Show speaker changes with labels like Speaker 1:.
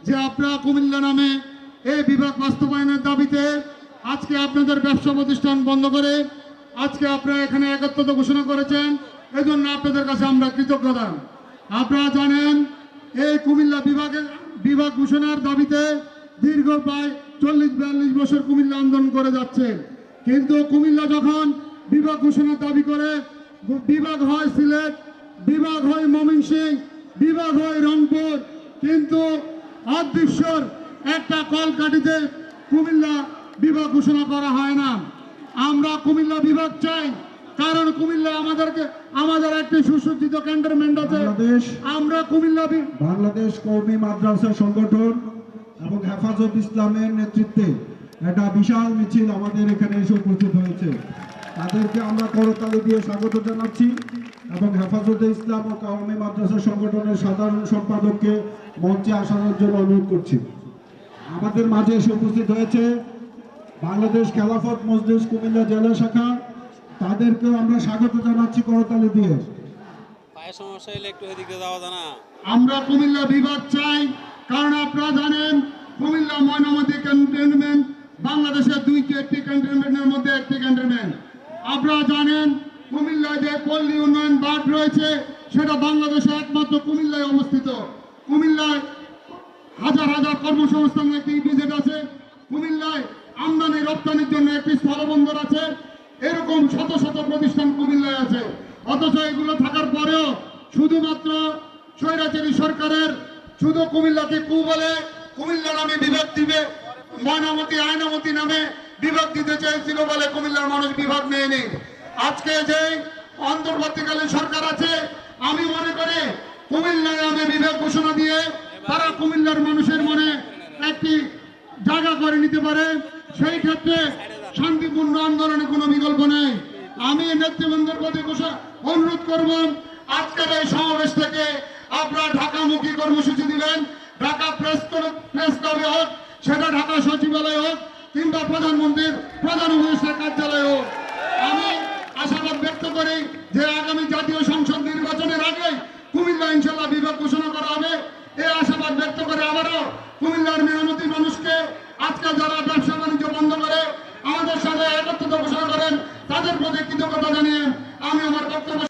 Speaker 1: যে আপনারা কুমিল্লা নামে এই বিভাগ বাস্তবায়নের দাবিতে আজকে আপনাদের ব্যবসা প্রতিষ্ঠান বন্ধ করে আজকে আপনারা এখানে একত্রতা ঘোষণা করেছেন। এজন্য আপনাদের কাছে আমরা কৃতজ্ঞতা। আপনারা জানেন এই কুমিল্লা বিভাগ ঘোষণার দাবিতে দীর্ঘ প্রায় 40-42 বছর কুমিল্লা আন্দোলন করে যাচ্ছে, কিন্তু কুমিল্লা যখন বিভাগ ঘোষণার দাবি করে, বিভাগ হয় সিলেট, বিভাগ হয় ময়মনসিংহ, বিভাগ হয় রংপুর, কিন্তু অদৃশ্যর একটা কলকাঠিতে কুমিল্লা বিভাগ ঘোষণা করা হয় না। আমরা কুমিল্লা বিভাগ চাই, কারণ কুমিল্লা আমাদের একটি সুসজ্জিত ক্যান্টনমেন্ট আছে। আমরা কুমিল্লা
Speaker 2: বাংলাদেশ কওমি মাদ্রাসা সংগঠন এবং হেফাজত ইসলামের নেতৃত্বে একটা বিশাল মিছিল আমাদের এখানে এসে উপস্থিত হয়েছে। তাদেরকে আমরা করতালি দিয়ে স্বাগত জানাচ্ছি এবং হেফাজতে ইসলাম ও কওমি মাদ্রাসা সংগঠনের সাধারণ সম্পাদককে মঞ্চে আসানোর জন্য অনুরোধ করছি। আমাদের মাঝে এসে উপস্থিত হয়েছে বাংলাদেশ খেলাফত মজলিস কুমিল্লা জেলা শাখা, তাদেরকেও আমরা স্বাগত জানাচ্ছি করতালি দিয়ে।
Speaker 3: সমস্যা হলে একটু এদিকে যাওয়া জানা।
Speaker 1: আমরা কুমিল্লা বিভাগ চাই, কারণ আপনারা জানেন কুমিল্লা ময়নামতি ক্যান্টনমেন্ট বাংলাদেশের একটি ক্যান্টনমেন্টের মধ্যে একটি ক্যান্টনমেন্ট। আপনারা জানেন কুমিল্লায় যে পল্লী উন্নয়ন বোর্ড রয়েছে সেটা বাংলাদেশে একমাত্র কুমিল্লায় অবস্থিত। কুমিল্লায় হাজার হাজার কর্মসংস্থানের একটি বিজেট আছে, কুমিল্লায় আমদানি রপ্তানির জন্য একটি স্থলবন্দর আছে, এরকম শত শত প্রতিষ্ঠান কুমিল্লায় আছে। অথচ এগুলো থাকার পরেও শুধুমাত্র স্বৈরাচারী সরকারের শুধু কুমিল্লাকে বলে কুমিল্লা নামে বিভাগ দিবে, ময়নামতি আয়নামতি নামে বিভাগ দিতে চেয়েছিল বলে কুমিল্লার মানুষ বিভাগ নেয়নি। আজকে যে অন্তর্বর্তীকালীন সরকার আছে, আমি মনে করি কুমিল্লা নামে বিভাগ ঘোষণা দিয়ে তারা কুমিল্লার মানুষের মনে একটি জায়গা করে নিতে পারে। সেই ক্ষেত্রে শান্তিপূর্ণ আন্দোলনে কোনো বিকল্প নেই। আমি নেতৃবৃন্দের প্রতি অনুরোধ করব, আজকের এই সমাবেশ থেকে আপনারা ঢাকামুখী কর্মসূচি দিবেন, ঢাকা প্রেস ক্লাবে হোক, সেটা ঢাকা সচিবালয় হোক কিংবা প্রধানমন্ত্রীর প্রধান উপদেষ্টার কার্যালয় হোক। আমি আশাবাদ ব্যক্ত করি যে আগামী জাতীয় সংসদ নির্বাচনের আগে কুমিল্লা ইনশাল্লাহ বিভাগ ঘোষণা করা হবে। এই আশাবাদ ব্যক্ত করে আবারও কুমিল্লার মেয়র